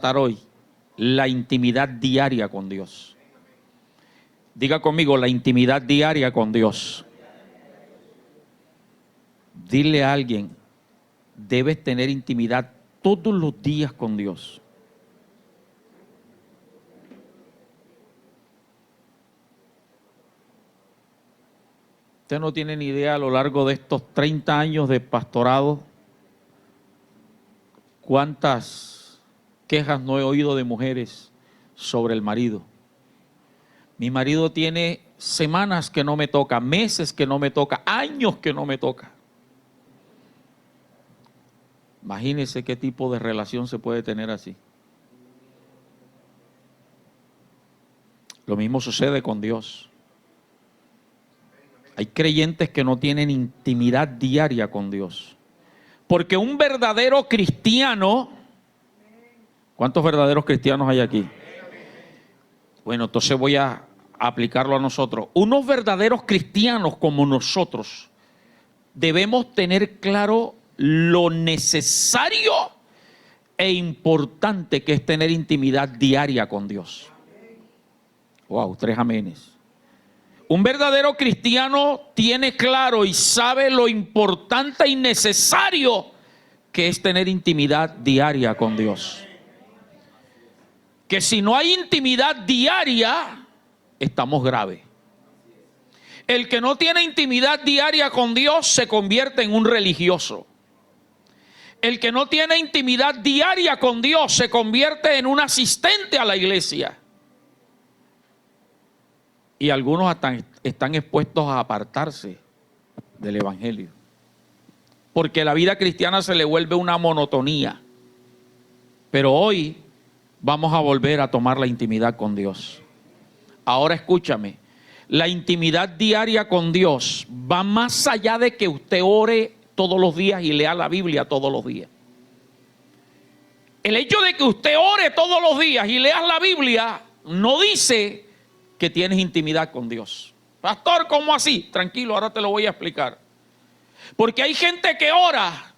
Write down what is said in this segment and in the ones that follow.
Hoy, la intimidad diaria con Dios. Diga conmigo, la intimidad diaria con Dios. Dile a alguien, debes tener intimidad todos los días con Dios. Usted no tiene ni idea a lo largo de estos 30 años de pastorado cuántas quejas no he oído de mujeres sobre el marido. Mi marido tiene semanas que no me toca, meses que no me toca, años que no me toca. Imagínese qué tipo de relación se puede tener así. Lo mismo sucede con Dios. Hay creyentes que no tienen intimidad diaria con Dios. Porque un verdadero cristiano, ¿cuántos verdaderos cristianos hay aquí? Bueno, entonces voy a aplicarlo a nosotros. Unos verdaderos cristianos como nosotros debemos tener claro lo necesario e importante que es tener intimidad diaria con Dios. Wow, 3 amenes. Un verdadero cristiano tiene claro y sabe lo importante y necesario que es tener intimidad diaria con Dios. Que si no hay intimidad diaria, estamos graves. El que no tiene intimidad diaria con Dios se convierte en un religioso. El que no tiene intimidad diaria con Dios se convierte en un asistente a la iglesia. Y algunos hasta están expuestos a apartarse del evangelio. Porque la vida cristiana se le vuelve una monotonía. Pero hoy vamos a volver a tomar la intimidad con Dios. Ahora escúchame. La intimidad diaria con Dios va más allá de que usted ore todos los días y lea la Biblia todos los días. El hecho de que usted ore todos los días y leas la Biblia no dice que tienes intimidad con Dios. Pastor, ¿cómo así? Tranquilo, ahora te lo voy a explicar. Porque hay gente que ora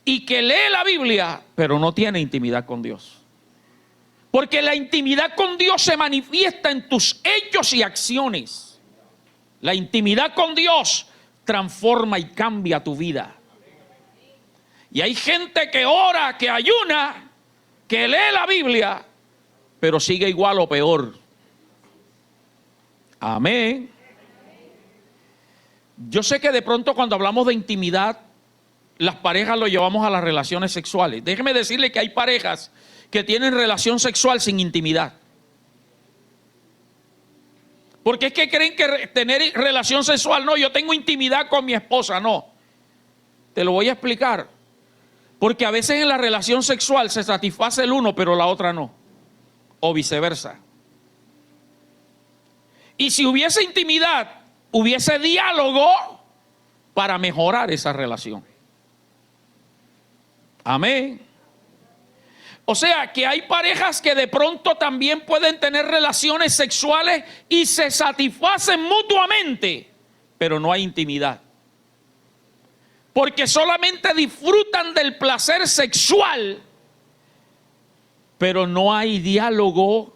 y que lee la Biblia, pero no tiene intimidad con Dios. Porque la intimidad con Dios se manifiesta en tus hechos y acciones. La intimidad con Dios transforma y cambia tu vida. Y hay gente que ora, que ayuna, que lee la Biblia, pero sigue igual o peor. Amén. Yo sé que de pronto cuando hablamos de intimidad, las parejas lo llevamos a las relaciones sexuales. Déjeme decirle que hay parejas que tienen relación sexual sin intimidad. Porque es que creen que tener relación sexual, no, yo tengo intimidad con mi esposa, no. Te lo voy a explicar. Porque a veces en la relación sexual se satisface el uno, pero la otra no. O viceversa. Y si hubiese intimidad, hubiese diálogo para mejorar esa relación. Amén. O sea, que hay parejas que de pronto también pueden tener relaciones sexuales y se satisfacen mutuamente, pero no hay intimidad. Porque solamente disfrutan del placer sexual, pero no hay diálogo.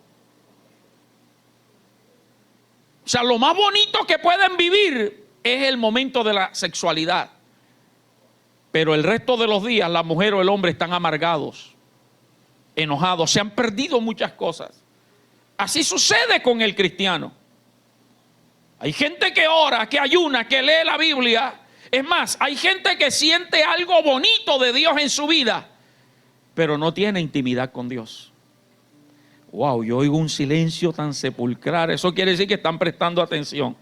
O sea, lo más bonito que pueden vivir es el momento de la sexualidad. Pero el resto de los días la mujer o el hombre están amargados, enojados, se han perdido muchas cosas. Así sucede con el cristiano. Hay gente que ora, que ayuna, que lee la Biblia. Es más, hay gente que siente algo bonito de Dios en su vida, pero no tiene intimidad con Dios. Wow, yo oigo un silencio tan sepulcral. Eso quiere decir que están prestando atención.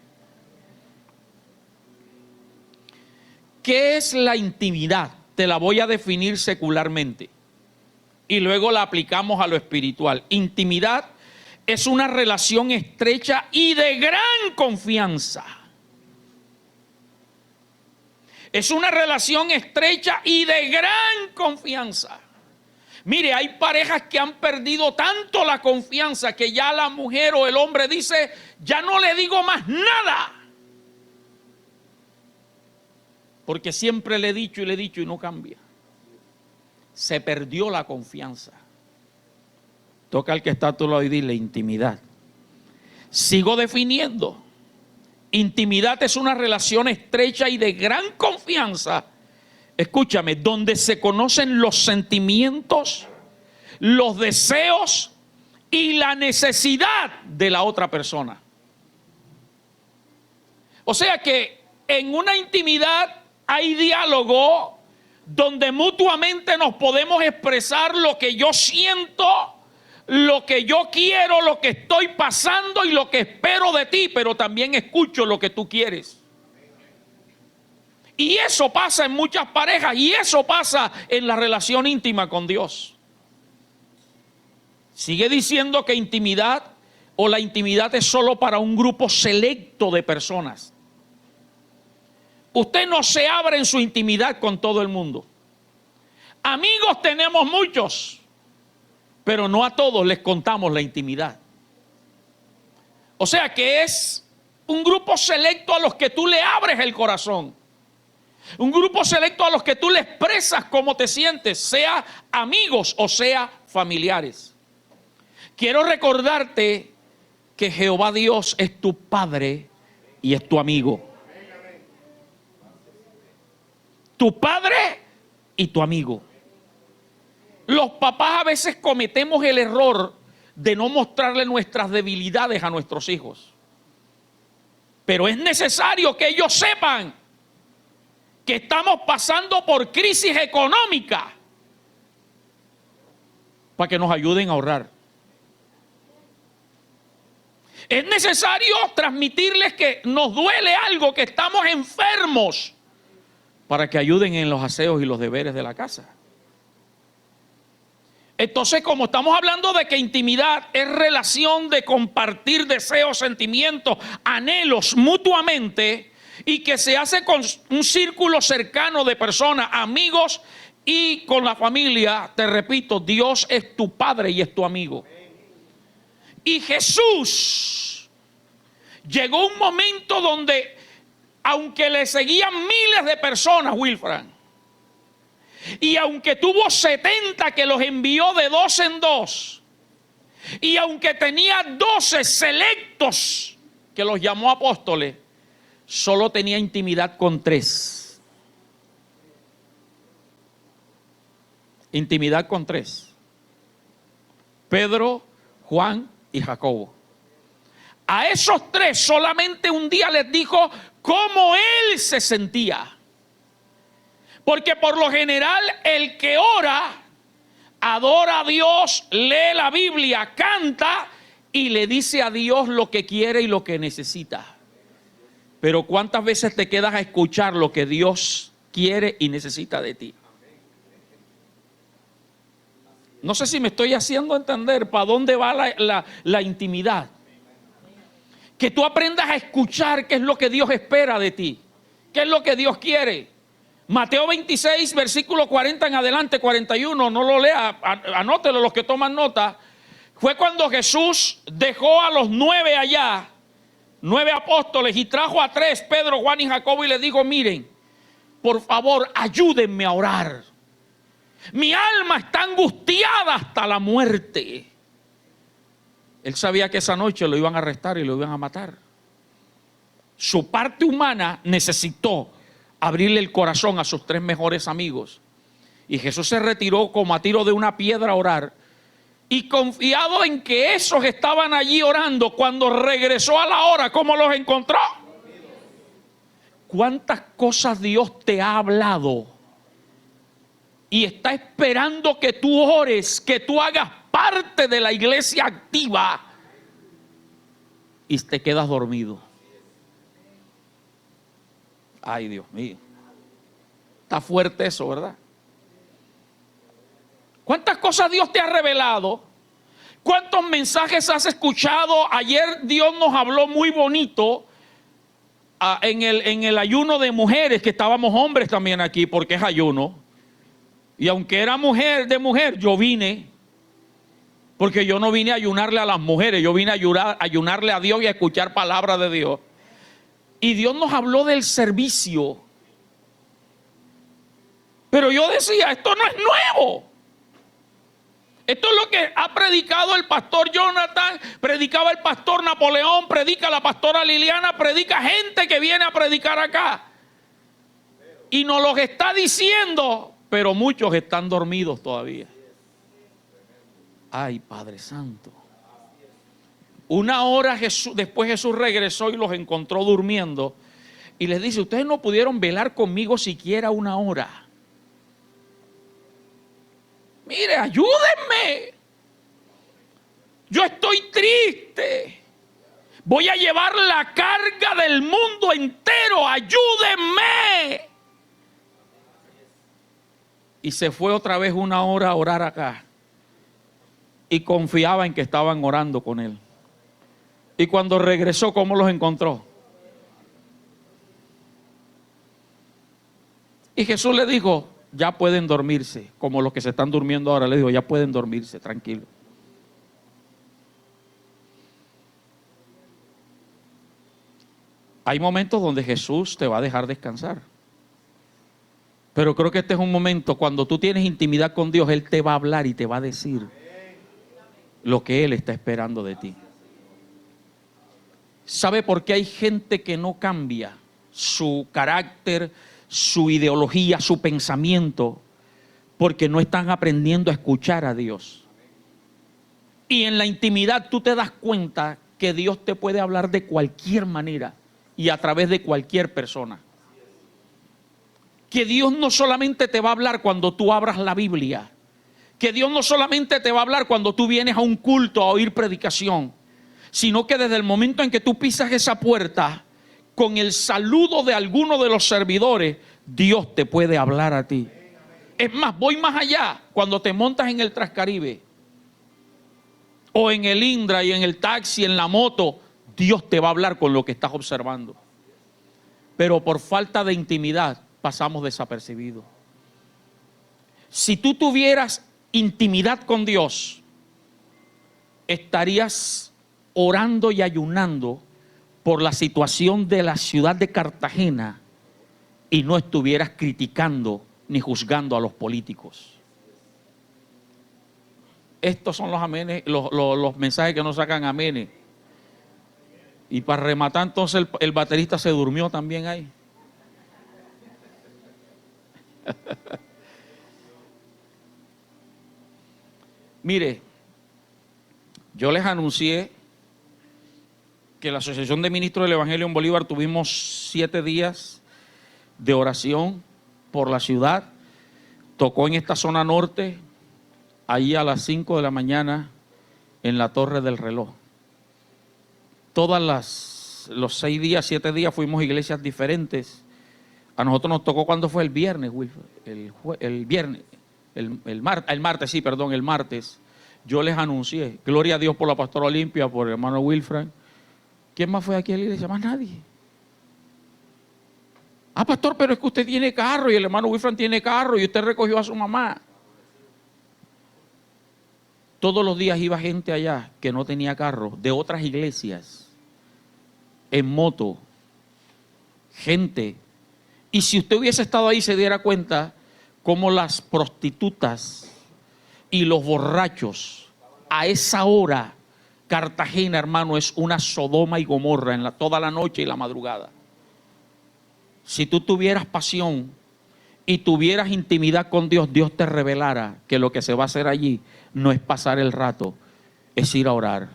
¿Qué es la intimidad? Te la voy a definir secularmente y luego la aplicamos a lo espiritual. Intimidad es una relación estrecha y de gran confianza. Es una relación estrecha y de gran confianza. Mire, hay parejas que han perdido tanto la confianza que ya la mujer o el hombre dice, ya no le digo más nada. Porque siempre le he dicho y no cambia. Se perdió la confianza. Toca al que está a tu lado y dile intimidad. Sigo definiendo. Intimidad es una relación estrecha y de gran confianza. Escúchame, donde se conocen los sentimientos, los deseos y la necesidad de la otra persona. O sea que en una intimidad hay diálogo donde mutuamente nos podemos expresar lo que yo siento, lo que yo quiero, lo que estoy pasando y lo que espero de ti, pero también escucho lo que tú quieres. Y eso pasa en muchas parejas y eso pasa en la relación íntima con Dios. Sigue diciendo que intimidad o la intimidad es solo para un grupo selecto de personas. Usted no se abre en su intimidad con todo el mundo. Amigos tenemos muchos, pero no a todos les contamos la intimidad. O sea que es un grupo selecto a los que tú le abres el corazón. Un grupo selecto a los que tú le expresas cómo te sientes, sea amigos o sea familiares. Quiero recordarte que Jehová Dios es tu Padre y es tu amigo. Tu Padre y tu amigo. Los papás a veces cometemos el error de no mostrarle nuestras debilidades a nuestros hijos. Pero es necesario que ellos sepan que estamos pasando por crisis económica para que nos ayuden a ahorrar. Es necesario transmitirles que nos duele algo, que estamos enfermos, para que ayuden en los aseos y los deberes de la casa. Entonces, como estamos hablando de que intimidad es relación de compartir deseos, sentimientos, anhelos mutuamente, y que se hace con un círculo cercano de personas, amigos y con la familia, te repito, Dios es tu Padre y es tu amigo. Y Jesús llegó un momento donde, aunque le seguían miles de personas, Wilfran, y aunque tuvo 70 que los envió de 2 en 2, y aunque tenía 12 selectos que los llamó apóstoles, solo tenía intimidad con 3. Intimidad con 3. Pedro, Juan y Jacobo. A esos 3 solamente un día les dijo cómo él se sentía. Porque por lo general el que ora, adora a Dios, lee la Biblia, canta y le dice a Dios lo que quiere y lo que necesita. Pero ¿cuántas veces te quedas a escuchar lo que Dios quiere y necesita de ti? No sé si me estoy haciendo entender para dónde va la intimidad. Que tú aprendas a escuchar qué es lo que Dios espera de ti, qué es lo que Dios quiere. Mateo 26, versículo 40 en adelante, 41, no lo lea, anótelo los que toman nota. Fue cuando Jesús dejó a los 9 allá, 9 apóstoles, y trajo a 3, Pedro, Juan y Jacobo, y les dijo: miren, por favor, ayúdenme a orar. Mi alma está angustiada hasta la muerte. Él sabía que esa noche lo iban a arrestar y lo iban a matar. Su parte humana necesitó abrirle el corazón a sus 3 mejores amigos. Y Jesús se retiró como a tiro de una piedra a orar. Y confiado en que esos estaban allí orando, cuando regresó a la hora, ¿cómo los encontró? ¿Cuántas cosas Dios te ha hablado? Y está esperando que tú ores, que tú hagas parte de la iglesia activa, y te quedas dormido. Ay, Dios mío. Está fuerte eso, ¿verdad? ¿Cuántas cosas Dios te ha revelado? ¿Cuántos mensajes has escuchado? Ayer Dios nos habló muy bonito en el ayuno de mujeres, que estábamos hombres también aquí, porque es ayuno. Y aunque era mujer de mujer, yo vine, porque yo no vine a ayunarle a las mujeres, yo vine a ayunarle a Dios y a escuchar palabra de Dios. Y Dios nos habló del servicio. Pero yo decía, esto no es nuevo. Esto es lo que ha predicado el pastor Jonathan, predicaba el pastor Napoleón, predica la pastora Liliana, predica gente que viene a predicar acá. Y nos lo está diciendo, pero muchos están dormidos todavía. Ay, Padre Santo. Una hora después Jesús regresó y los encontró durmiendo. Y les dice, ustedes no pudieron velar conmigo siquiera una hora. Mire, ayúdenme. Yo estoy triste. Voy a llevar la carga del mundo entero. Ayúdenme. Y se fue otra vez una hora a orar acá. Y confiaba en que estaban orando con él. Y cuando regresó, ¿cómo los encontró? Y Jesús le dijo, ya pueden dormirse, como los que se están durmiendo ahora. Le digo, ya pueden dormirse, tranquilo. Hay momentos donde Jesús te va a dejar descansar. Pero creo que este es un momento, cuando tú tienes intimidad con Dios, Él te va a hablar y te va a decir lo que Él está esperando de ti. ¿Sabe por qué hay gente que no cambia su carácter, su ideología, su pensamiento? Porque no están aprendiendo a escuchar a Dios. Y en la intimidad tú te das cuenta que Dios te puede hablar de cualquier manera y a través de cualquier persona. Que Dios no solamente te va a hablar cuando tú abras la Biblia. Que Dios no solamente te va a hablar cuando tú vienes a un culto a oír predicación, sino que desde el momento en que tú pisas esa puerta, con el saludo de alguno de los servidores, Dios te puede hablar a ti. Es más, voy más allá. Cuando te montas en el Transcaribe, o en el Indra, y en el taxi, en la moto, Dios te va a hablar con lo que estás observando. Pero por falta de intimidad, pasamos desapercibidos. Si tú tuvieras intimidad con Dios, estarías orando y ayunando por la situación de la ciudad de Cartagena y no estuvieras criticando ni juzgando a los políticos. Estos son los amenes, los mensajes que no sacan amenes. Y para rematar, entonces el baterista se durmió también ahí. Mire, yo les anuncié que la Asociación de Ministros del Evangelio en Bolívar tuvimos 7 días de oración por la ciudad. Tocó en esta zona norte, ahí a las 5 de la mañana, en la Torre del Reloj. Los 6 días, 7 días fuimos a iglesias diferentes. A nosotros nos tocó, ¿cuándo fue? El viernes, Wilfred. El martes. Yo les anuncié, gloria a Dios por la pastora Olimpia, por el hermano Wilfred. ¿Quién más fue aquí a la iglesia? Más nadie. Ah, pastor, pero es que usted tiene carro y el hermano Wilfred tiene carro y usted recogió a su mamá. Todos los días iba gente allá que no tenía carro, de otras iglesias, en moto, gente. Y si usted hubiese estado ahí, se diera cuenta cómo las prostitutas y los borrachos, a esa hora, Cartagena, hermano, es una Sodoma y Gomorra en toda la noche y la madrugada. Si tú tuvieras pasión y tuvieras intimidad con Dios, Dios te revelara que lo que se va a hacer allí no es pasar el rato, es ir a orar.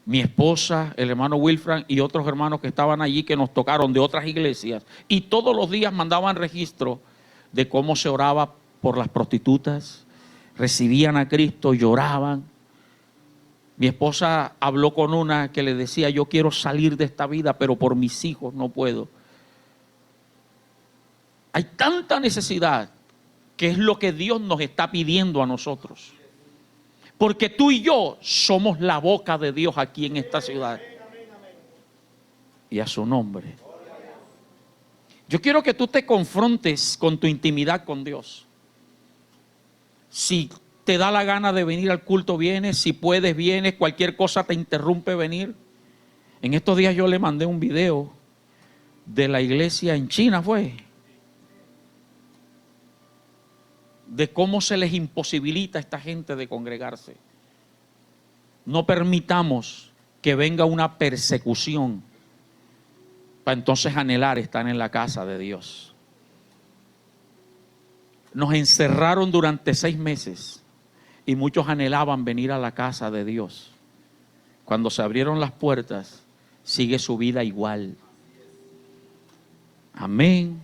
Mi esposa, el hermano Wilfred y otros hermanos que estaban allí, que nos tocaron de otras iglesias, y todos los días mandaban registro de cómo se oraba por las prostitutas, recibían a Cristo, lloraban. Mi esposa habló con una que le decía, yo quiero salir de esta vida, pero por mis hijos no puedo. Hay tanta necesidad, que es lo que Dios nos está pidiendo a nosotros. Porque tú y yo somos la boca de Dios aquí en esta ciudad. Y a su nombre. Yo quiero que tú te confrontes con tu intimidad con Dios. Si te da la gana de venir al culto, vienes. Si puedes, vienes. Cualquier cosa te interrumpe venir. En estos días yo le mandé un video de la iglesia en China, fue. de cómo se les imposibilita a esta gente de congregarse. No permitamos que venga una persecución para entonces anhelar estar en la casa de Dios. Nos encerraron durante 6 meses y muchos anhelaban venir a la casa de Dios. Cuando se abrieron las puertas, sigue su vida igual. Amén.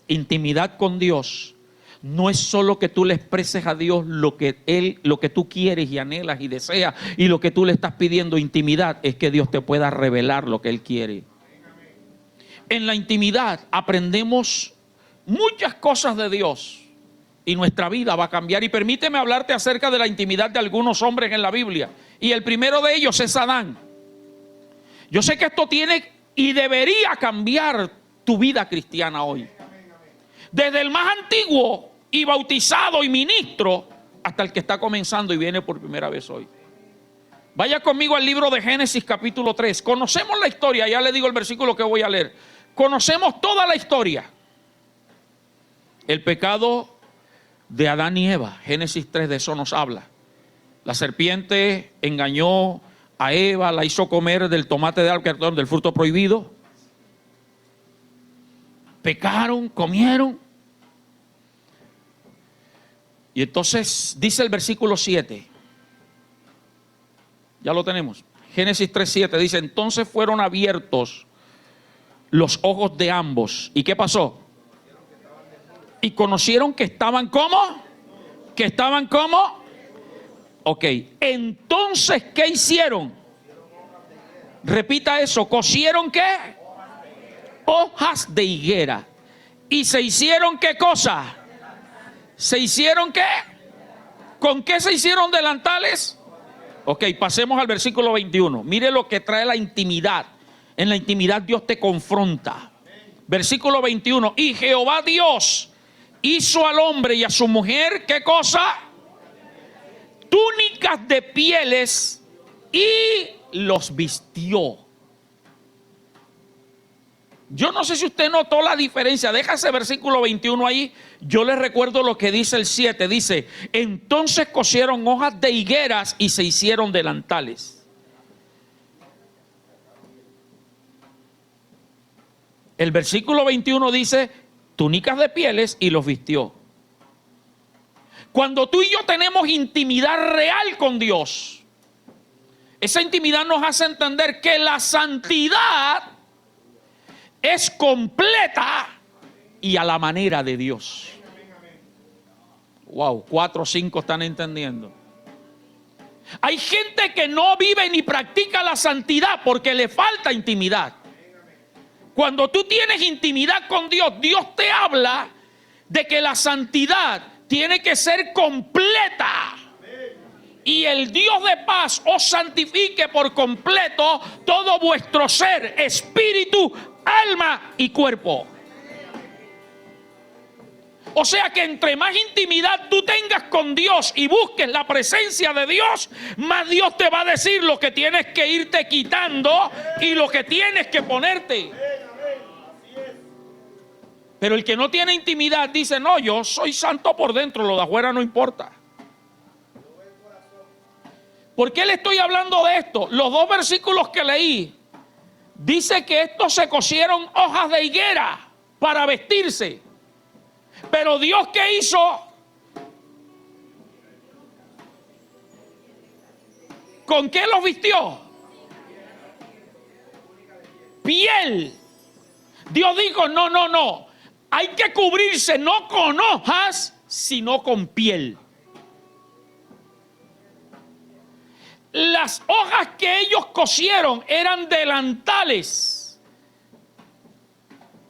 Intimidad con Dios no es solo que tú le expreses a Dios lo que tú quieres y anhelas y deseas y lo que tú le estás pidiendo. Intimidad es que Dios te pueda revelar lo que Él quiere. En la intimidad aprendemos muchas cosas de Dios y nuestra vida va a cambiar. Y permíteme hablarte acerca de la intimidad de algunos hombres en la Biblia. Y el primero de ellos es Adán. Yo sé que esto tiene y debería cambiar tu vida cristiana hoy. Desde el más antiguo y bautizado y ministro hasta el que está comenzando y viene por primera vez hoy. Vaya conmigo al libro de Génesis capítulo 3. Conocemos la historia, ya le digo el versículo que voy a leer. Conocemos toda la historia. El pecado de Adán y Eva. Génesis 3 de eso nos habla. La serpiente engañó a Eva, la hizo comer del tomate de árbol, del fruto prohibido. Pecaron, comieron. Y entonces dice el versículo 7. Ya lo tenemos. Génesis 3:7 dice: entonces fueron abiertos los ojos de ambos. ¿Y qué pasó? Y conocieron que estaban ¿cómo? Que estaban ¿cómo? Ok. Entonces, ¿qué hicieron? Repita eso. ¿Cosieron qué? Hojas de higuera. ¿Y se hicieron qué cosa? ¿Se hicieron qué? ¿Con qué se hicieron delantales? Ok, pasemos al versículo 21. Mire lo que trae la intimidad. En la intimidad Dios te confronta. Versículo 21. Y Jehová Dios hizo al hombre y a su mujer, ¿qué cosa? Túnicas de pieles y los vistió. Yo no sé si usted notó la diferencia. Deja ese versículo 21 ahí. Yo les recuerdo lo que dice el 7. Dice: entonces cosieron hojas de higueras y se hicieron delantales. El versículo 21 dice: túnicas de pieles y los vistió. Cuando tú y yo tenemos intimidad real con Dios, esa intimidad nos hace entender que la santidad es completa y a la manera de Dios. Wow, 4 o 5 están entendiendo. Hay gente que no vive ni practica la santidad porque le falta intimidad. Cuando tú tienes intimidad con Dios, Dios te habla de que la santidad tiene que ser completa. Y el Dios de paz os santifique por completo todo vuestro ser, espíritu, alma y cuerpo. O sea que entre más intimidad tú tengas con Dios y busques la presencia de Dios, más Dios te va a decir lo que tienes que irte quitando y lo que tienes que ponerte. Pero el que no tiene intimidad dice: no, yo soy santo por dentro, lo de afuera no importa. ¿Por qué le estoy hablando de esto? Los 2 versículos que leí dice que estos se cosieron hojas de higuera para vestirse. Pero Dios, ¿qué hizo? ¿Con qué los vistió? Piel. Dios dijo: no. Hay que cubrirse no con hojas, sino con piel. Las hojas que ellos cosieron eran delantales.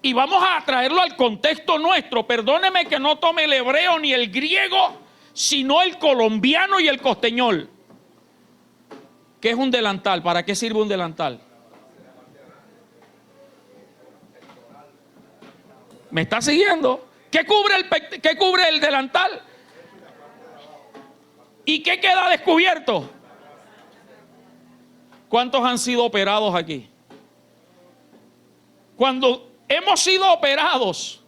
Y vamos a traerlo al contexto nuestro. Perdóneme que no tome el hebreo ni el griego, sino el colombiano y el costeñol. ¿Qué es un delantal? ¿Para qué sirve un delantal? ¿Me está siguiendo? ¿Qué cubre el delantal? ¿Y qué queda descubierto? ¿Cuántos han sido operados aquí? Cuando hemos sido operados,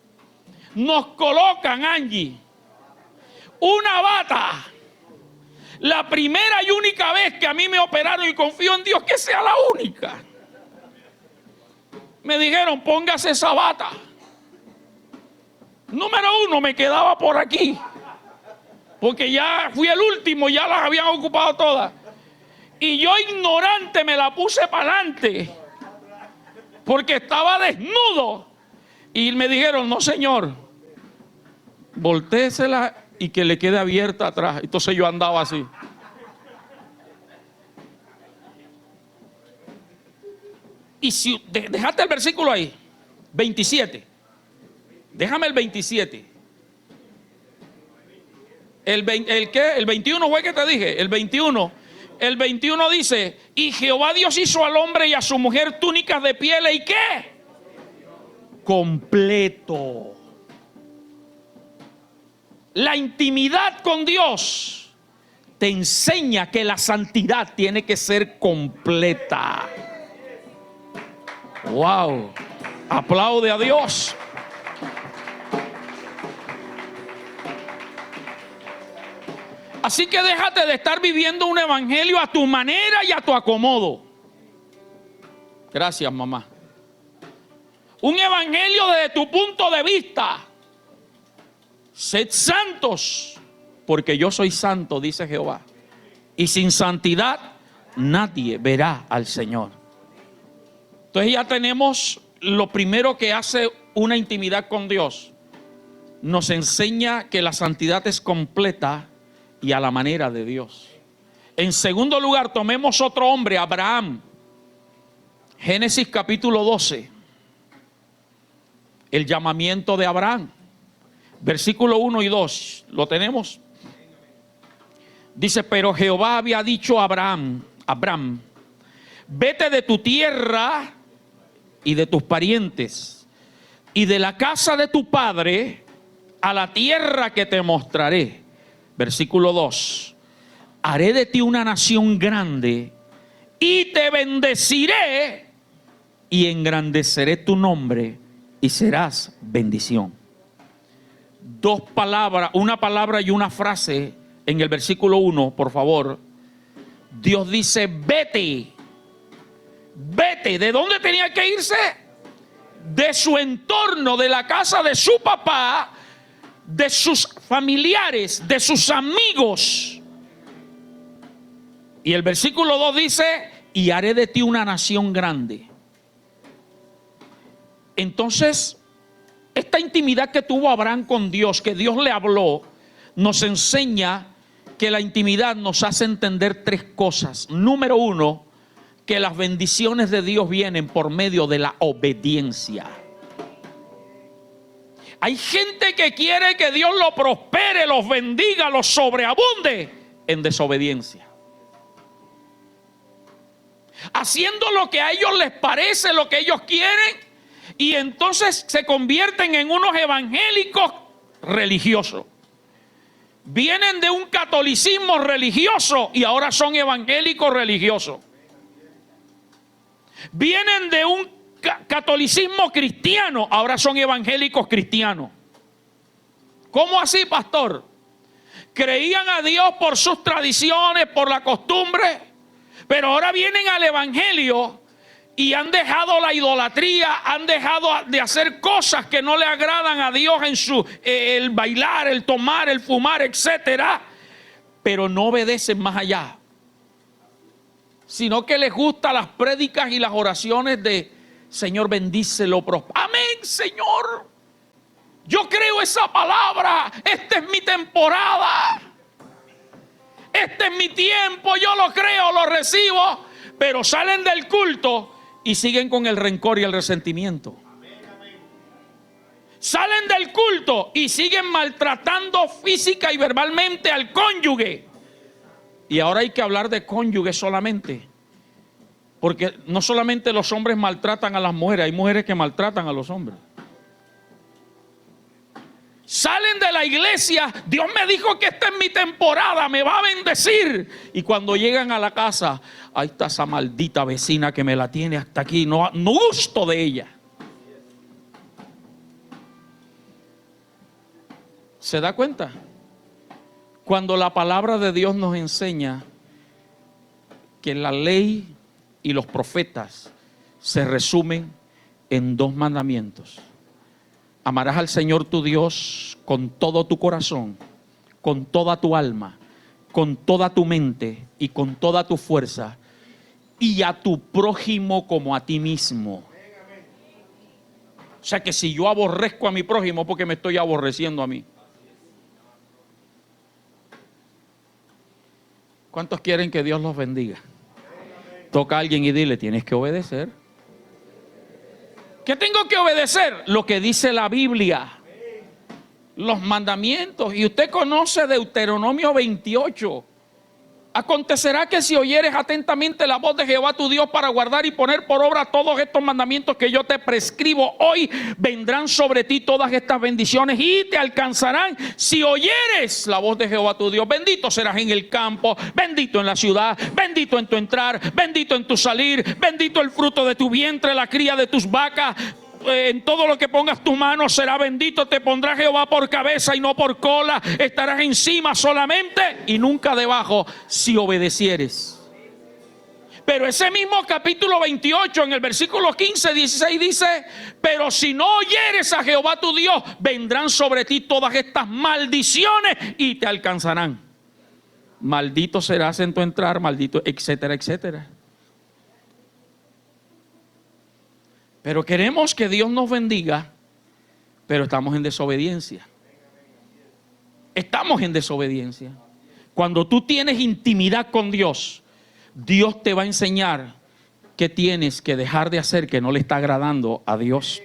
nos colocan, Angie, una bata. La primera y única vez que a mí me operaron, y confío en Dios que sea la única. Me dijeron, póngase esa bata. Número 1, me quedaba por aquí. Porque ya fui el último, ya las habían ocupado todas. Y yo ignorante me la puse para adelante. Porque estaba desnudo. Y me dijeron, no señor, voltéesela y que le quede abierta atrás. Entonces yo andaba así. Y si dejaste el versículo ahí, 27. Déjame el 27. ¿El qué? El 21 fue que te dije. El 21. El 21 dice, y Jehová Dios hizo al hombre y a su mujer túnicas de pieles, ¿y qué? Completo. La intimidad con Dios te enseña que la santidad tiene que ser completa. Wow. Aplaude a Dios. Así que déjate de estar viviendo un evangelio a tu manera y a tu acomodo. Gracias, mamá. Un evangelio desde tu punto de vista. Sed santos, porque yo soy santo, dice Jehová. Y sin santidad nadie verá al Señor. Entonces ya tenemos lo primero que hace una intimidad con Dios. Nos enseña que la santidad es completa y a la manera de Dios. En segundo lugar, tomemos otro hombre, Abraham. Génesis capítulo 12. El llamamiento de Abraham. Versículo 1 y 2. ¿Lo tenemos? Dice, pero Jehová había dicho a Abraham, vete de tu tierra y de tus parientes y de la casa de tu padre a la tierra que te mostraré. Versículo 2. Haré de ti una nación grande y te bendeciré y engrandeceré tu nombre y serás bendición. Dos palabras, una palabra y una frase en el versículo 1, por favor. Dios dice, vete. Vete. ¿De dónde tenía que irse? De su entorno, de la casa de su papá, de sus familiares, de sus amigos. Y el versículo 2 dice, y haré de ti una nación grande. Entonces, esta intimidad que tuvo Abraham con Dios, que Dios le habló, nos enseña que la intimidad nos hace entender tres cosas. Número 1, que las bendiciones de Dios vienen por medio de la obediencia. Hay gente que quiere que Dios los prospere, los bendiga, los sobreabunde en desobediencia. Haciendo lo que a ellos les parece, lo que ellos quieren, y entonces se convierten en unos evangélicos religiosos. Vienen de un catolicismo religioso y ahora son evangélicos religiosos. Vienen de un catolicismo cristiano, ahora son evangélicos cristianos. ¿Cómo así, pastor? Creían a Dios por sus tradiciones, por la costumbre, pero ahora vienen al evangelio y han dejado la idolatría, han dejado de hacer cosas que no le agradan a Dios en su el bailar, el tomar, el fumar, etcétera, pero no obedecen más allá, sino que les gustan las prédicas y las oraciones de Señor, bendícelo, amén, Señor. Yo creo esa palabra. Esta es mi temporada. Este es mi tiempo. Yo lo creo, lo recibo. Pero salen del culto y siguen con el rencor y el resentimiento. Salen del culto y siguen maltratando física y verbalmente al cónyuge. Y ahora hay que hablar de cónyuge solamente. Porque no solamente los hombres maltratan a las mujeres, hay mujeres que maltratan a los hombres. Salen de la iglesia, Dios me dijo que esta es mi temporada, me va a bendecir. Y cuando llegan a la casa, ahí está esa maldita vecina que me la tiene hasta aquí, no gusto de ella. ¿Se da cuenta? Cuando la palabra de Dios nos enseña que la ley y los profetas se resumen en 2 mandamientos. Amarás al Señor tu Dios con todo tu corazón, con toda tu alma, con toda tu mente y con toda tu fuerza, y a tu prójimo como a ti mismo. O sea que si yo aborrezco a mi prójimo, porque me estoy aborreciendo a mí. ¿Cuántos quieren que Dios los bendiga? Toca a alguien y dile, tienes que obedecer. ¿Qué tengo que obedecer? Lo que dice la Biblia, los mandamientos. Y usted conoce Deuteronomio 28. Acontecerá que si oyeres atentamente la voz de Jehová tu Dios para guardar y poner por obra todos estos mandamientos que yo te prescribo hoy, vendrán sobre ti todas estas bendiciones y te alcanzarán si oyeres la voz de Jehová tu Dios. Bendito serás en el campo, bendito en la ciudad, bendito en tu entrar, bendito en tu salir, bendito el fruto de tu vientre, la cría de tus vacas. En todo lo que pongas tu mano será bendito. Te pondrá Jehová por cabeza y no por cola. Estarás encima solamente y nunca debajo, si obedecieres. Pero ese mismo capítulo 28, en el versículo 15, 16 dice: pero si no oyeres a Jehová tu Dios, vendrán sobre ti todas estas maldiciones y te alcanzarán. Maldito serás en tu entrar, maldito, etcétera, etcétera. Pero queremos que Dios nos bendiga, pero estamos en desobediencia. Estamos en desobediencia. Cuando tú tienes intimidad con Dios, Dios te va a enseñar qué tienes que dejar de hacer que no le está agradando a Dios.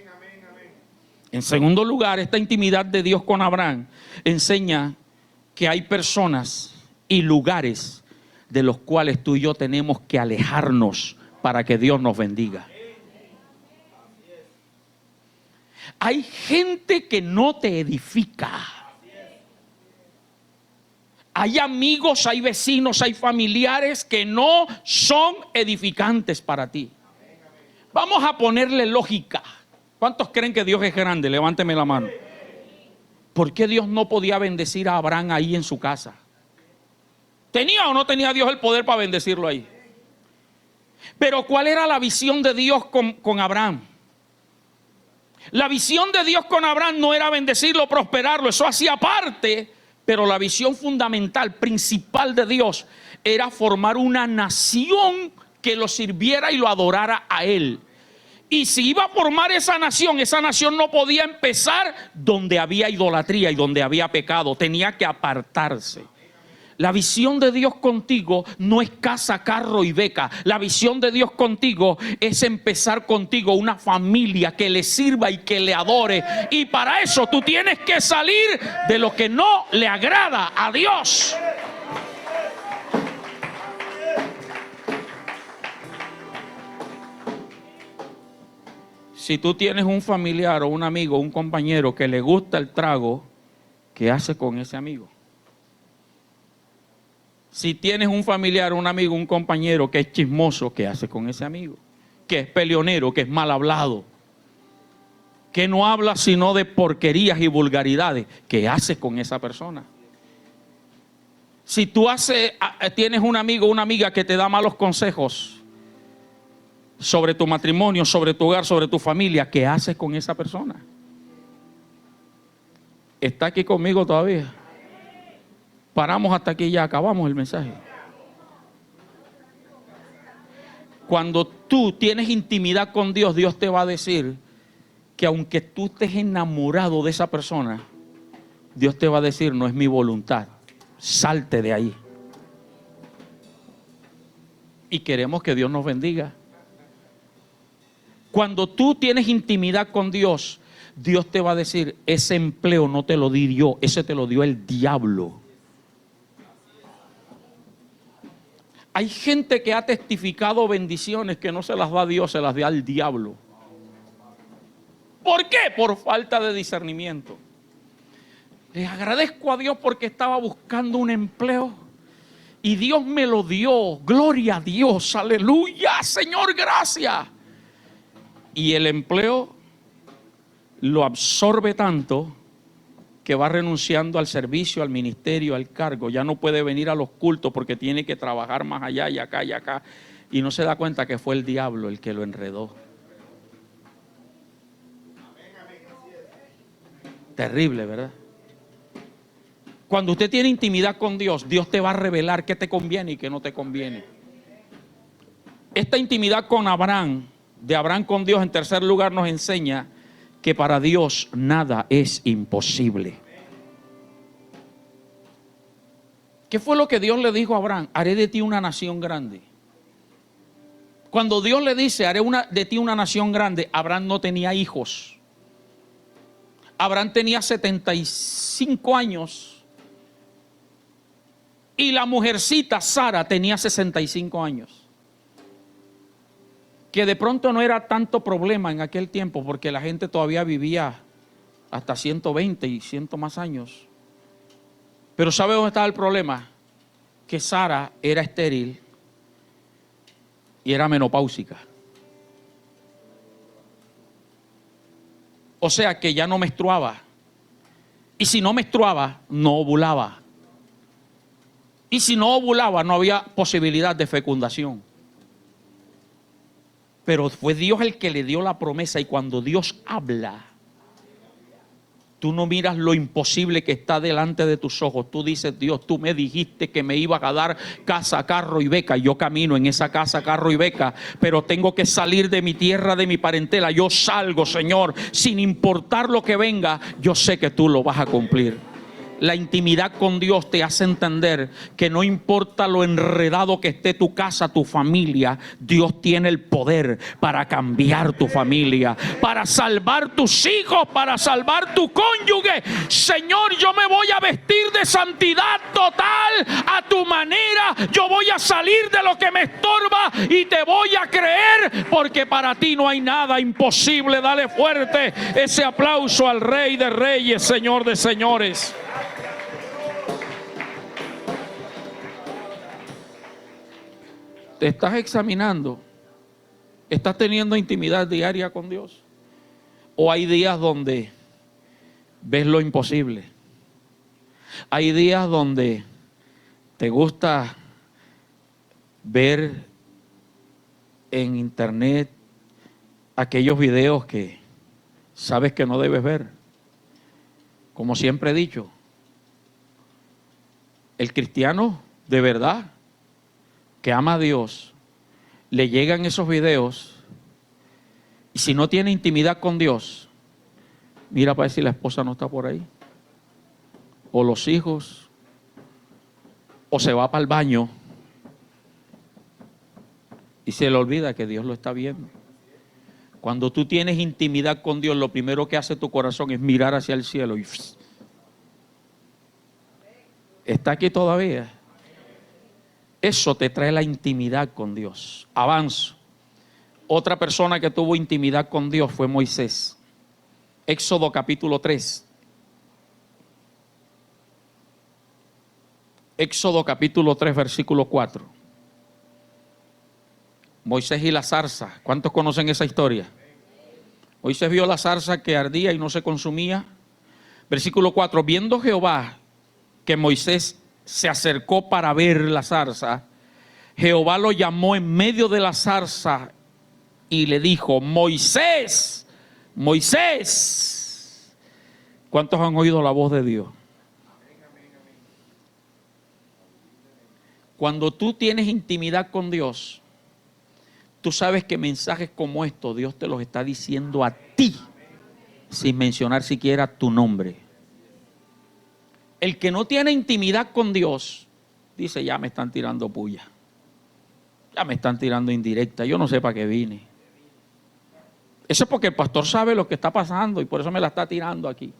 En segundo lugar, esta intimidad de Dios con Abraham enseña que hay personas y lugares de los cuales tú y yo tenemos que alejarnos para que Dios nos bendiga. Hay gente que no te edifica. Hay amigos, hay vecinos, hay familiares que no son edificantes para ti. Vamos a ponerle lógica. ¿Cuántos creen que Dios es grande? Levánteme la mano. ¿Por qué Dios no podía bendecir a Abraham ahí en su casa? ¿Tenía o no tenía Dios el poder para bendecirlo ahí? Pero ¿cuál era la visión de Dios con Abraham? La visión de Dios con Abraham no era bendecirlo, prosperarlo, eso hacía parte, pero la visión fundamental, principal de Dios era formar una nación que lo sirviera y lo adorara a él. Y si iba a formar esa nación no podía empezar donde había idolatría y donde había pecado, tenía que apartarse. La visión de Dios contigo no es casa, carro y beca. La visión de Dios contigo es empezar contigo una familia que le sirva y que le adore. Y para eso tú tienes que salir de lo que no le agrada a Dios. Si tú tienes un familiar o un amigo, un compañero que le gusta el trago, ¿qué hace con ese amigo? Si tienes un familiar, un amigo, un compañero que es chismoso, ¿qué haces con ese amigo? Que es peleonero, que es mal hablado, que no habla sino de porquerías y vulgaridades, ¿qué haces con esa persona? Si tú tienes un amigo o una amiga que te da malos consejos sobre tu matrimonio, sobre tu hogar, sobre tu familia, ¿qué haces con esa persona? ¿Está aquí conmigo todavía? Paramos hasta aquí y ya acabamos el mensaje. Cuando tú tienes intimidad con Dios, Dios te va a decir que aunque tú estés enamorado de esa persona, Dios te va a decir, no es mi voluntad, salte de ahí. Y queremos que Dios nos bendiga. Cuando tú tienes intimidad con Dios, Dios te va a decir, ese empleo no te lo di yo, ese te lo dio el diablo. Hay gente que ha testificado bendiciones que no se las da Dios, se las da al diablo. ¿Por qué? Por falta de discernimiento. Les agradezco a Dios porque estaba buscando un empleo y Dios me lo dio. Gloria a Dios, aleluya, Señor, gracias. Y el empleo lo absorbe tanto que va renunciando al servicio, al ministerio, al cargo. Ya no puede venir a los cultos porque tiene que trabajar más allá y acá y acá. Y no se da cuenta que fue el diablo el que lo enredó. Terrible, ¿verdad? Cuando usted tiene intimidad con Dios, Dios te va a revelar qué te conviene y qué no te conviene. Esta intimidad con Abraham, de Abraham con Dios, en tercer lugar, nos enseña que para Dios nada es imposible. ¿Qué fue lo que Dios le dijo a Abraham? Haré de ti una nación grande. Cuando Dios le dice, haré de ti una nación grande, Abraham no tenía hijos. Abraham tenía 75 años y la mujercita Sara tenía 65 años. Que de pronto no era tanto problema en aquel tiempo porque la gente todavía vivía hasta 120 y 100 más años. Pero ¿sabe dónde estaba el problema? Que Sara era estéril y era menopáusica. O sea que ya no menstruaba. Y si no menstruaba, no ovulaba. Y si no ovulaba, no había posibilidad de fecundación. Pero fue Dios el que le dio la promesa. Y cuando Dios habla, tú no miras lo imposible que está delante de tus ojos. Tú dices, Dios, tú me dijiste que me ibas a dar casa, carro y beca. Yo camino en esa casa, carro y beca, pero tengo que salir de mi tierra, de mi parentela. Yo salgo, Señor, sin importar lo que venga. Yo sé que tú lo vas a cumplir. La intimidad con Dios te hace entender que no importa lo enredado que esté tu casa, tu familia, Dios tiene el poder para cambiar tu familia, para salvar tus hijos, para salvar tu cónyuge. Señor, yo me voy a vestir de santidad total a tu manera. Yo voy a salir de lo que me estorba y te voy a creer, porque para ti no hay nada imposible. Dale fuerte ese aplauso al Rey de Reyes, Señor de Señores. Te estás examinando, estás teniendo intimidad diaria con Dios, o hay días donde ves lo imposible, hay días donde te gusta ver en internet aquellos videos que sabes que no debes ver. Como siempre he dicho, el cristiano de verdad que ama a Dios, le llegan esos videos y si no tiene intimidad con Dios, mira para ver si la esposa no está por ahí, o los hijos, o se va para el baño y se le olvida que Dios lo está viendo. Cuando tú tienes intimidad con Dios, lo primero que hace tu corazón es mirar hacia el cielo y está aquí todavía. Eso te trae la intimidad con Dios. Avanzo. Otra persona que tuvo intimidad con Dios fue Moisés. Éxodo capítulo 3. Éxodo capítulo 3, versículo 4. Moisés y la zarza. ¿Cuántos conocen esa historia? Moisés vio la zarza que ardía y no se consumía. Versículo 4. Viendo Jehová que Moisés se acercó para ver la zarza, Jehová lo llamó en medio de la zarza y le dijo: Moisés, Moisés. ¿Cuántos han oído la voz de Dios? Cuando tú tienes intimidad con Dios, tú sabes que mensajes como estos Dios te los está diciendo a ti, sin mencionar siquiera tu nombre. El que no tiene intimidad con Dios dice: ya me están tirando puya, ya me están tirando indirecta, yo no sé para qué vine. Eso es porque el pastor sabe lo que está pasando y por eso me la está tirando aquí.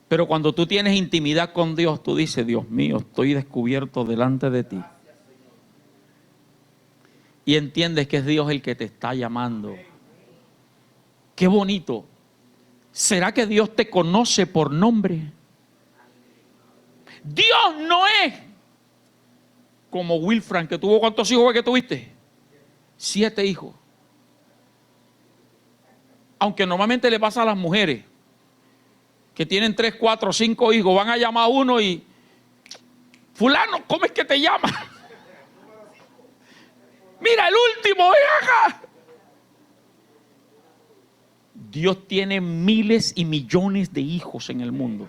Pero cuando tú tienes intimidad con Dios, tú dices: Dios mío, estoy descubierto delante de ti. Y entiendes que es Dios el que te está llamando. Qué bonito. ¿Será que Dios te conoce por nombre? Dios no es como Wilfran, que tuvo, ¿cuántos hijos que tuviste? 7 hijos. Aunque normalmente le pasa a las mujeres que tienen 3, 4, 5 hijos, van a llamar a uno y, fulano, ¿cómo es que te llamas? Mira, el último, ven acá. Dios tiene miles y millones de hijos en el mundo,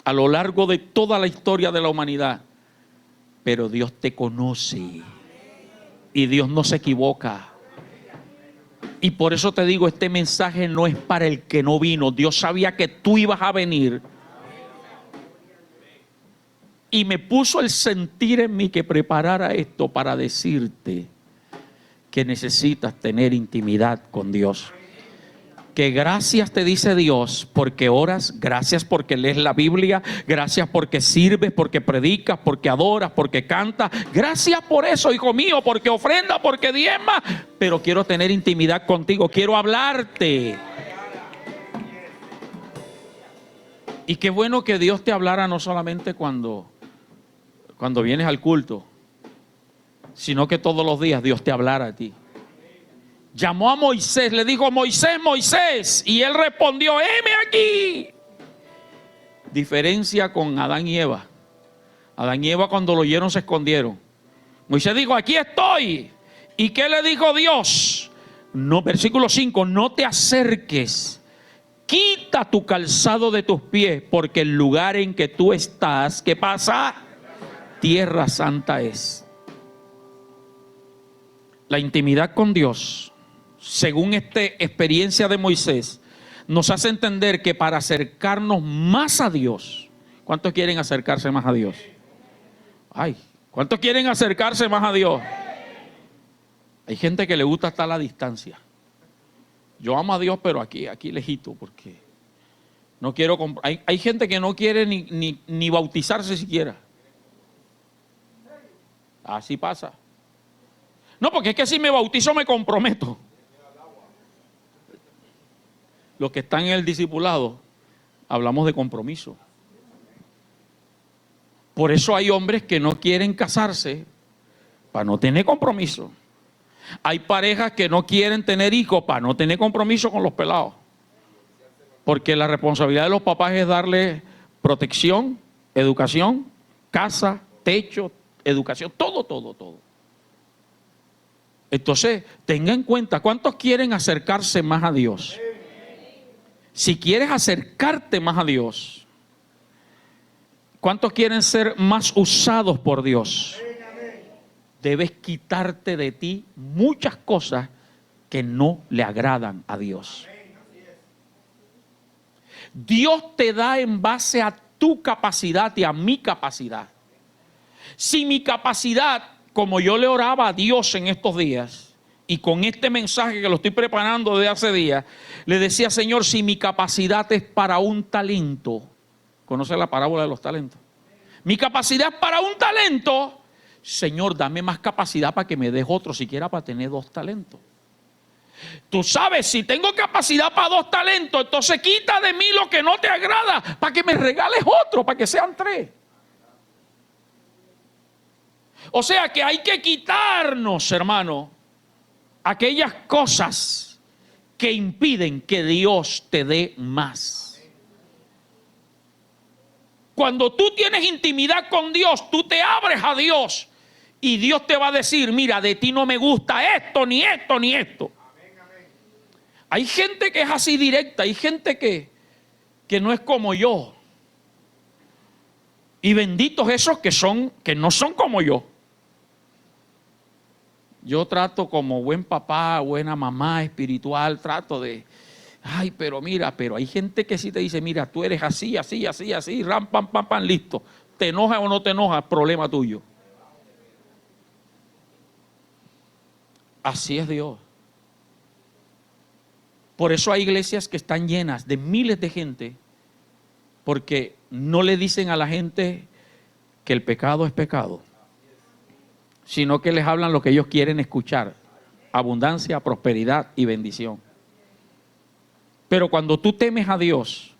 a lo largo de toda la historia de la humanidad. Pero Dios te conoce y Dios no se equivoca. Y por eso te digo, este mensaje no es para el que no vino. Dios sabía que tú ibas a venir. Y me puso el sentir en mí que preparara esto para decirte que necesitas tener intimidad con Dios. Que gracias te dice Dios porque oras, gracias porque lees la Biblia, gracias porque sirves, porque predicas, porque adoras, porque cantas. Gracias por eso, hijo mío, porque ofrenda, porque diezma. Pero quiero tener intimidad contigo, quiero hablarte. Y qué bueno que Dios te hablara no solamente cuando vienes al culto, sino que todos los días Dios te hablara a ti. Llamó a Moisés, le dijo: Moisés, Moisés, y él respondió: heme aquí. Diferencia con Adán y Eva. Adán y Eva, cuando lo oyeron, se escondieron. Moisés dijo: aquí estoy. ¿Y qué le dijo Dios? No, versículo 5: no te acerques, quita tu calzado de tus pies, porque el lugar en que tú estás, ¿qué pasa? Tierra santa es. La intimidad con Dios, según esta experiencia de Moisés, nos hace entender que para acercarnos más a Dios, ¿cuántos quieren acercarse más a Dios? Ay, ¿cuántos quieren acercarse más a Dios? Hay gente que le gusta estar a la distancia. Yo amo a Dios, pero aquí lejito, porque no quiero. Hay gente que no quiere ni bautizarse siquiera. Así pasa. No, porque es que si me bautizo me comprometo. Los que están en el discipulado, hablamos de compromiso. Por eso hay hombres que no quieren casarse para no tener compromiso. Hay parejas que no quieren tener hijos para no tener compromiso con los pelados. Porque la responsabilidad de los papás es darle protección, educación, casa, techo, educación, todo. Entonces, tenga en cuenta, ¿cuántos quieren acercarse más a Dios? Si quieres acercarte más a Dios, ¿cuántos quieren ser más usados por Dios? Debes quitarte de ti muchas cosas que no le agradan a Dios. Dios te da en base a tu capacidad y a mi capacidad. Si mi capacidad, como yo le oraba a Dios en estos días, y con este mensaje que lo estoy preparando desde hace días, le decía: Señor, si mi capacidad es para un talento, ¿conoce la parábola de los talentos? Mi capacidad es para un talento, Señor, dame más capacidad para que me des otro, siquiera para tener 2 talentos. Tú sabes, si tengo capacidad para 2 talentos, entonces quita de mí lo que no te agrada, para que me regales otro, para que sean 3. O sea que hay que quitarnos, hermano, aquellas cosas que impiden que Dios te dé más. Cuando tú tienes intimidad con Dios, tú te abres a Dios y Dios te va a decir: mira, de ti no me gusta esto, ni esto, ni esto. Hay gente que es así directa, hay gente que no es como yo. Y benditos esos que no son como yo. Yo trato como buen papá, buena mamá espiritual, trato de, pero hay gente que sí te dice: mira, tú eres así, ram, pam, pam, pam, listo. Te enoja o no te enoja, problema tuyo. Así es Dios. Por eso hay iglesias que están llenas de miles de gente, porque no le dicen a la gente que el pecado es pecado, sino que les hablan lo que ellos quieren escuchar: abundancia, prosperidad y bendición. Pero cuando tú temes a Dios,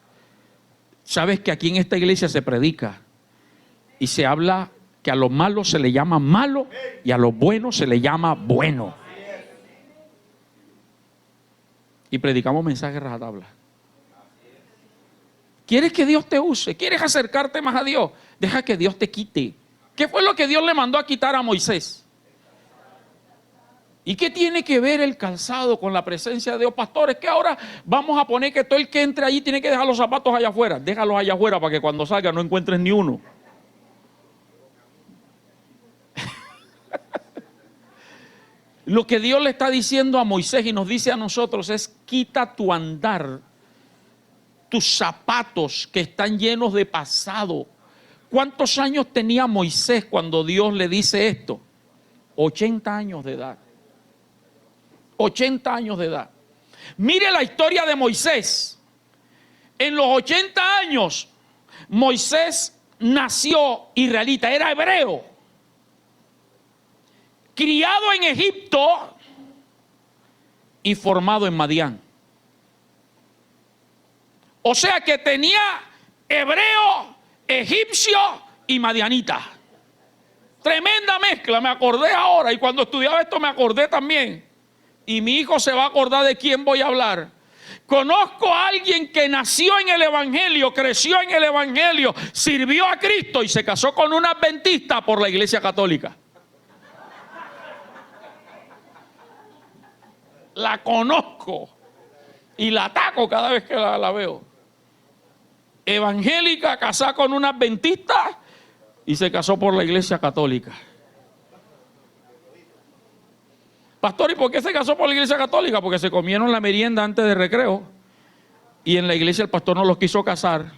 sabes que aquí en esta iglesia se predica y se habla que a lo malo se le llama malo y a lo bueno se le llama bueno. Y predicamos mensajes rajatabla. ¿Quieres que Dios te use? ¿Quieres acercarte más a Dios? Deja que Dios te quite. ¿Qué fue lo que Dios le mandó a quitar a Moisés? ¿Y qué tiene que ver el calzado con la presencia de Dios? Pastor, es que ahora vamos a poner que todo el que entre allí tiene que dejar los zapatos allá afuera. Déjalos allá afuera para que cuando salga no encuentres ni uno. Lo que Dios le está diciendo a Moisés y nos dice a nosotros es: quita tu andar, tus zapatos que están llenos de pasado. ¿Cuántos años tenía Moisés cuando Dios le dice esto? 80 años de edad. 80 años de edad. Mire la historia de Moisés. En los 80 años, Moisés nació israelita, era hebreo, criado en Egipto y formado en Madián. O sea que tenía hebreo, egipcio y madianita. Tremenda mezcla, me acordé ahora, y cuando estudiaba esto me acordé también. Y mi hijo se va a acordar de quién voy a hablar. Conozco a alguien que nació en el Evangelio, creció en el Evangelio, sirvió a Cristo y se casó con una adventista por la Iglesia Católica. La conozco y la ataco cada vez que la veo. Evangélica, casada con una adventista y se casó por la Iglesia Católica. Pastor, ¿y por qué se casó por la Iglesia Católica? Porque se comieron la merienda antes de recreo y en la iglesia el pastor no los quiso casar.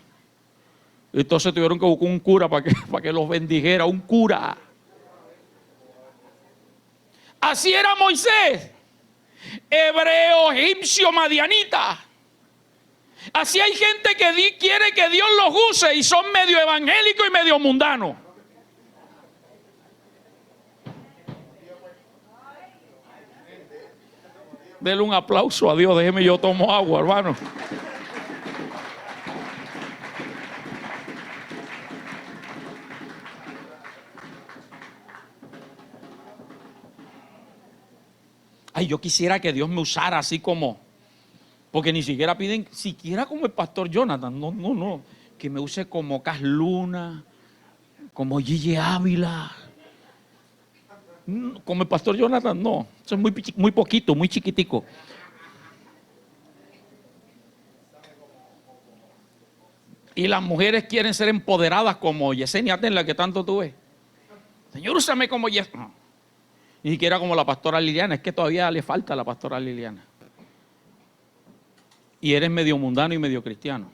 Entonces tuvieron que buscar un cura para que los bendijera, un cura. Así era Moisés, hebreo, egipcio, madianita. Así hay gente que quiere que Dios los use y son medio evangélicos y medio mundanos. Denle un aplauso a Dios, déjeme yo tomo agua, hermano. Ay, yo quisiera que Dios me usara así como, porque ni siquiera piden, siquiera como el pastor Jonathan, no, que me use como Cas Luna, como Gigi Ávila, como el pastor Jonathan, no, eso es muy poquito, muy chiquitico. Y las mujeres quieren ser empoderadas como Yesenia Ten, la que tanto tú ves. Señor, úsame como Yesenia. Ni siquiera como la pastora Liliana, es que todavía le falta a la pastora Liliana. Y eres medio mundano y medio cristiano.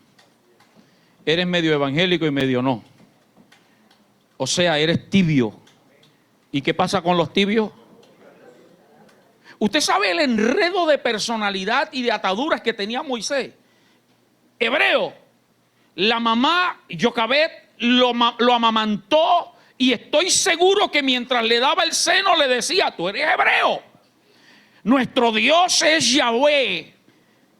Eres medio evangélico y medio no. O sea, eres tibio. ¿Y qué pasa con los tibios? Usted sabe el enredo de personalidad y de ataduras que tenía Moisés. Hebreo. La mamá, Yocabed, lo amamantó y estoy seguro que mientras le daba el seno le decía: tú eres hebreo. Nuestro Dios es Yahweh.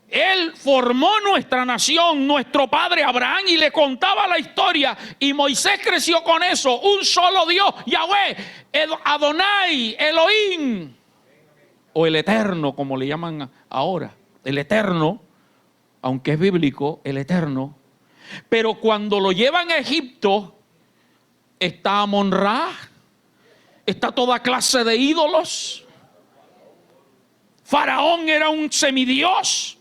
Él formó nuestra nación, nuestro padre Abraham, y le contaba la historia. Y Moisés creció con eso. Un solo Dios, Yahweh, Adonai, Elohim. O el Eterno, como le llaman ahora. El Eterno, aunque es bíblico, el Eterno. Pero cuando lo llevan a Egipto, está Amon-Ra, está toda clase de ídolos. Faraón era un semidios.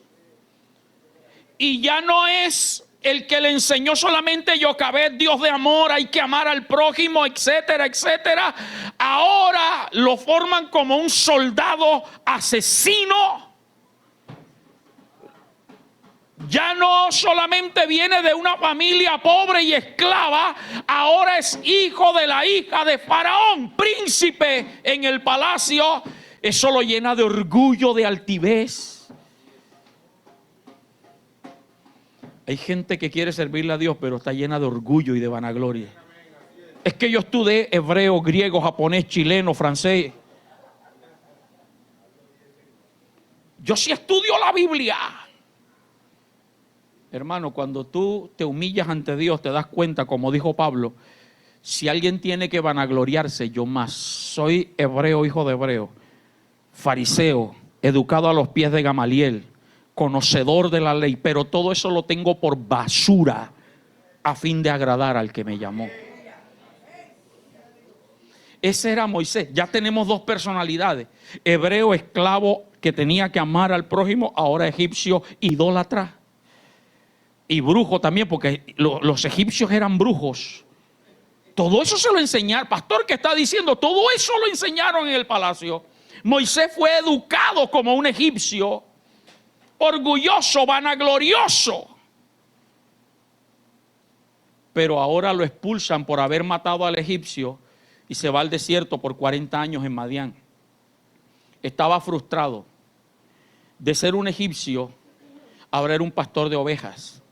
Y ya no es el que le enseñó solamente Yocabed, Dios de amor, hay que amar al prójimo, etcétera, etcétera. Ahora lo forman como un soldado asesino. Ya no solamente viene de una familia pobre y esclava, ahora es hijo de la hija de Faraón, príncipe en el palacio. Eso lo llena de orgullo, de altivez. Hay gente que quiere servirle a Dios, pero está llena de orgullo y de vanagloria. Es que yo estudié hebreo, griego, japonés, chileno, francés. Yo sí estudio la Biblia. Hermano, cuando tú te humillas ante Dios, te das cuenta, como dijo Pablo, si alguien tiene que vanagloriarse, yo más. Soy hebreo, hijo de hebreo, fariseo, educado a los pies de Gamaliel, conocedor de la ley, pero todo eso lo tengo por basura a fin de agradar al que me llamó. Ese era Moisés. Ya tenemos dos personalidades: hebreo esclavo que tenía que amar al prójimo, ahora egipcio idólatra y brujo también, porque los egipcios eran brujos. Todo eso se lo enseñaron. Pastor, ¿qué está diciendo? Todo eso lo enseñaron en el palacio. Moisés fue educado como un egipcio, orgulloso, vanaglorioso. Pero ahora lo expulsan por haber matado al egipcio y se va al desierto por 40 años en Madián. Estaba frustrado. De ser un egipcio, ahora era un pastor de ovejas.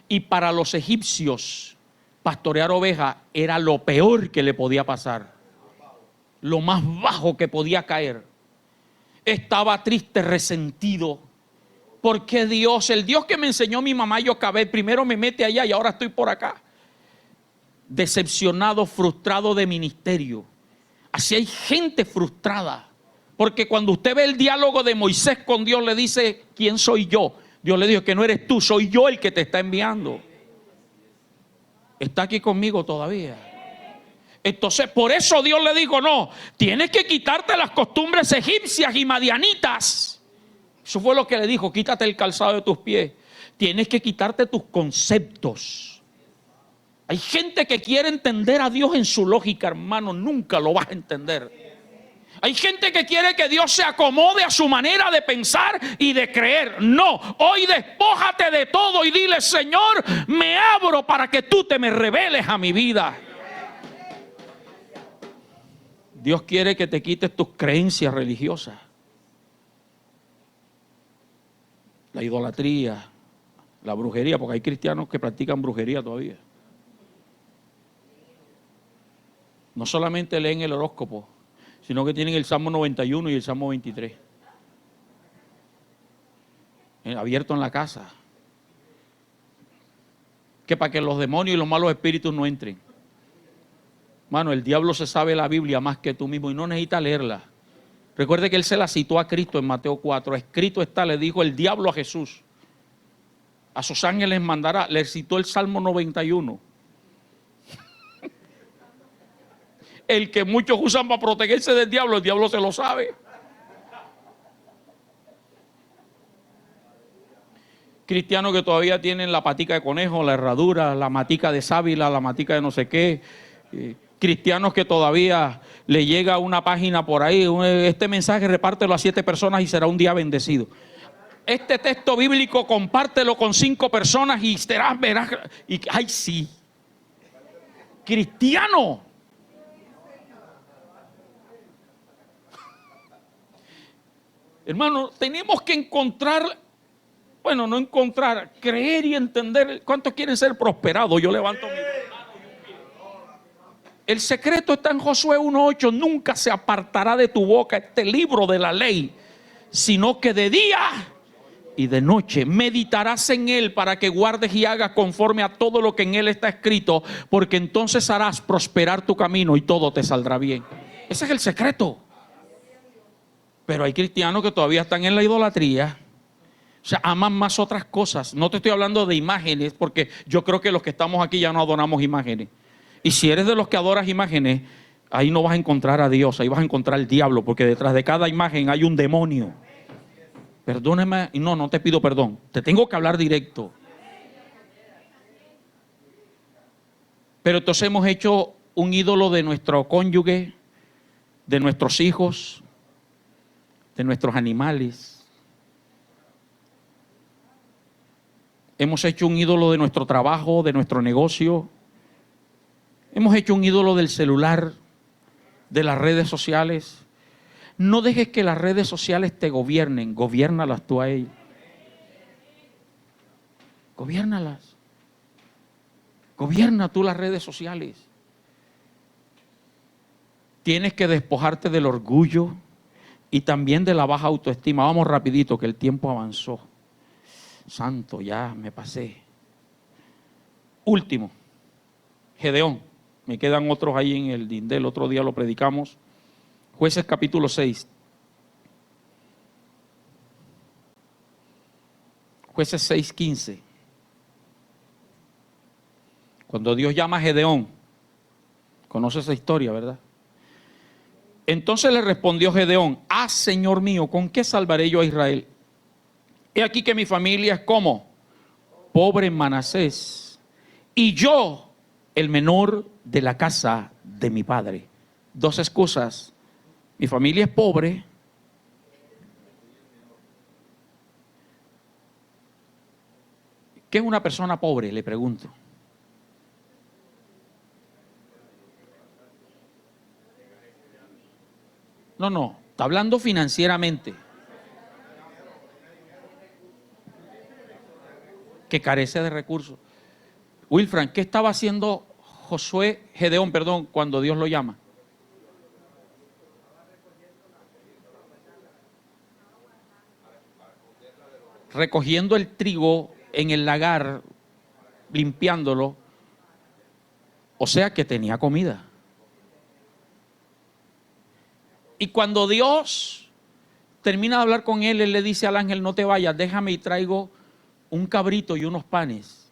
Y para los egipcios, pastorear ovejas era lo peor que le podía pasar. Lo más bajo que podía caer. Estaba triste, resentido. Porque Dios, el Dios que me enseñó mi mamá Yocabed, primero me mete allá y ahora estoy por acá. Decepcionado, frustrado de ministerio. Así hay gente frustrada. Porque cuando usted ve el diálogo de Moisés con Dios, le dice: ¿quién soy yo? Dios le dijo: que no eres tú, soy yo el que te está enviando. ¿Está aquí conmigo todavía? Entonces, por eso Dios le dijo: no, tienes que quitarte las costumbres egipcias y madianitas. Eso fue lo que le dijo: quítate el calzado de tus pies. Tienes que quitarte tus conceptos. Hay gente que quiere entender a Dios en su lógica, hermano. Nunca lo vas a entender. Hay gente que quiere que Dios se acomode a su manera de pensar y de creer. No, hoy despójate de todo y dile: Señor, me abro para que tú te me reveles a mi vida. Dios quiere que te quites tus creencias religiosas. La idolatría, la brujería, porque hay cristianos que practican brujería todavía. No solamente leen el horóscopo, sino que tienen el Salmo 91 y el Salmo 23 abierto en la casa, que para que los demonios y los malos espíritus no entren. Mano, el diablo se sabe la Biblia más que tú mismo y no necesita leerla. Recuerde que él se la citó a Cristo en Mateo 4. Escrito está, le dijo el diablo a Jesús: a sus ángeles mandará. Le citó el Salmo 91. El que muchos usan para protegerse del diablo, el diablo se lo sabe. Cristianos que todavía tienen la patica de conejo, la herradura, la matica de sábila, la matica de no sé qué. Cristianos que todavía le llega una página por ahí: este mensaje repártelo a 7 personas y será un día bendecido. Este texto bíblico compártelo con 5 personas y verás. Y, ay, sí. Cristiano. Hermano, tenemos que encontrar, bueno, no encontrar, creer y entender. ¿Cuántos quieren ser prosperados? Yo levanto mi mano. El secreto está en Josué 1:8. Nunca se apartará de tu boca este libro de la ley, sino que de día y de noche meditarás en él, para que guardes y hagas conforme a todo lo que en él está escrito, porque entonces harás prosperar tu camino y todo te saldrá bien. Ese es el secreto. Pero hay cristianos que todavía están en la idolatría. O sea, aman más otras cosas. No te estoy hablando de imágenes, porque yo creo que los que estamos aquí ya no adoramos imágenes. Y si eres de los que adoras imágenes, ahí no vas a encontrar a Dios, ahí vas a encontrar al diablo, porque detrás de cada imagen hay un demonio. Perdóneme, no te pido perdón, te tengo que hablar directo. Pero entonces hemos hecho un ídolo de nuestro cónyuge, de nuestros hijos, de nuestros animales. Hemos hecho un ídolo de nuestro trabajo, de nuestro negocio. Hemos hecho un ídolo del celular, de las redes sociales. No dejes que las redes sociales te gobiernen, gobiérnalas tú a ellas. Gobiérnalas. Gobierna tú las redes sociales. Tienes que despojarte del orgullo y también de la baja autoestima. Vamos rapidito, que el tiempo avanzó. Santo, ya me pasé. Último, Gedeón. Me quedan otros ahí en el dindel, otro día lo predicamos. Jueces capítulo 6. Jueces 6:15. Cuando Dios llama a Gedeón, conoce esa historia, ¿verdad? Entonces le respondió Gedeón: ah, Señor mío, ¿con qué salvaré yo a Israel? He aquí que mi familia es como pobre en Manasés, y yo el menor de la casa de mi padre. Dos excusas: mi familia es pobre, ¿qué es una persona pobre? Le pregunto. No, está hablando financieramente. Que carece de recursos. Wilfran, ¿qué estaba haciendo Gedeón, cuando Dios lo llama? Recogiendo el trigo en el lagar, limpiándolo. O sea que tenía comida. Y cuando Dios termina de hablar con él, él le dice al ángel: no te vayas, déjame y traigo un cabrito y unos panes.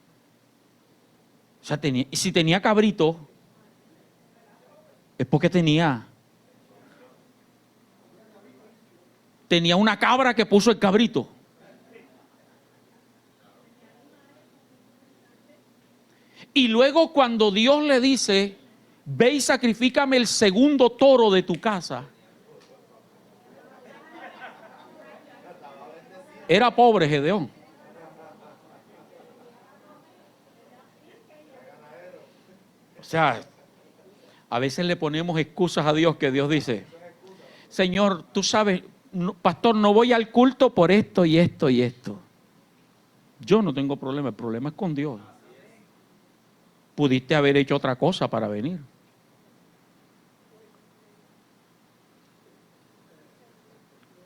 O sea, y si tenía cabrito, es porque tenía una cabra que puso el cabrito. Y luego cuando Dios le dice: ve y sacrifícame el segundo toro de tu casa. Era pobre Gedeón. O sea, a veces le ponemos excusas a Dios, que Dios dice: Señor, tú sabes, pastor, no voy al culto por esto y esto y esto. Yo no tengo problema, el problema es con Dios. Pudiste haber hecho otra cosa para venir.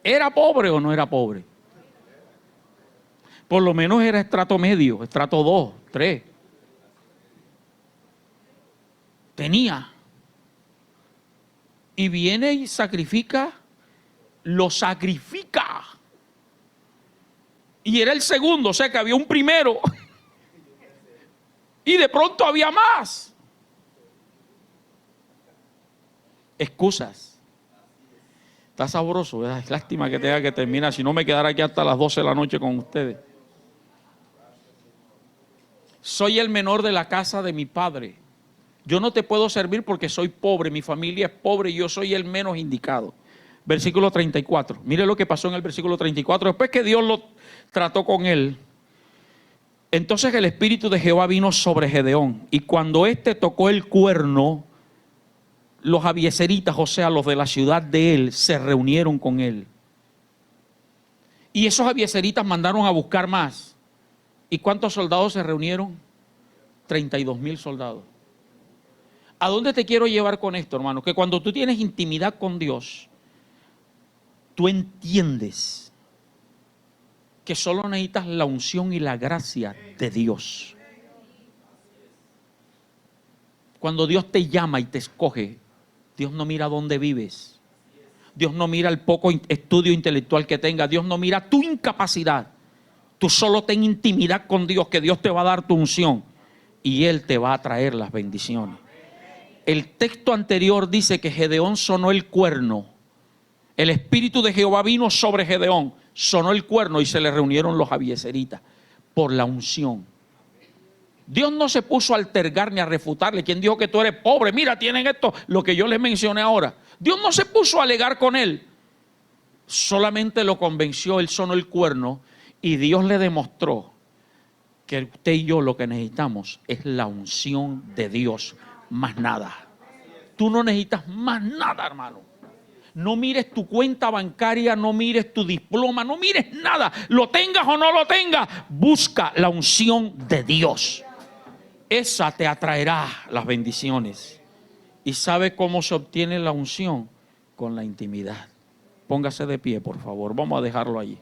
¿Era pobre o no era pobre? Por lo menos era estrato medio, estrato 2, 3. Tenía. Y viene y sacrifica, lo sacrifica. Y era el segundo, o sea que había un primero. Y de pronto había más. Excusas. Está sabroso, ¿verdad? Es lástima que tenga que terminar, si no me quedaré aquí hasta las 12 de la noche con ustedes. Soy el menor de la casa de mi padre. Yo no te puedo servir porque soy pobre, mi familia es pobre y yo soy el menos indicado. Versículo 34. Mire lo que pasó en el versículo 34. Después que Dios lo trató con él, entonces el espíritu de Jehová vino sobre Gedeón, y cuando éste tocó el cuerno, los abiezeritas, o sea, los de la ciudad de él, se reunieron con él. Y esos abiezeritas mandaron a buscar más. ¿Y cuántos soldados se reunieron? 32,000 soldados. ¿A dónde te quiero llevar con esto, hermano? Que cuando tú tienes intimidad con Dios, tú entiendes que solo necesitas la unción y la gracia de Dios. Cuando Dios te llama y te escoge, Dios no mira dónde vives. Dios no mira el poco estudio intelectual que tengas. Dios no mira tu incapacidad. Tú solo ten intimidad con Dios, que Dios te va a dar tu unción y Él te va a traer las bendiciones. El texto anterior dice que Gedeón sonó el cuerno. El espíritu de Jehová vino sobre Gedeón, sonó el cuerno y se le reunieron los abiezeritas por la unción. Dios no se puso a altergar ni a refutarle. ¿Quién dijo que tú eres pobre? Mira, tienen esto, lo que yo les mencioné ahora. Dios no se puso a alegar con él. Solamente lo convenció, él sonó el cuerno y Dios le demostró que usted y yo lo que necesitamos es la unción de Dios, más nada. Tú no necesitas más nada, hermano. No mires tu cuenta bancaria, no mires tu diploma, no mires nada. Lo tengas o no lo tengas, busca la unción de Dios. Esa te atraerá las bendiciones. ¿Y sabe cómo se obtiene la unción? Con la intimidad. Póngase de pie, por favor. Vamos a dejarlo allí.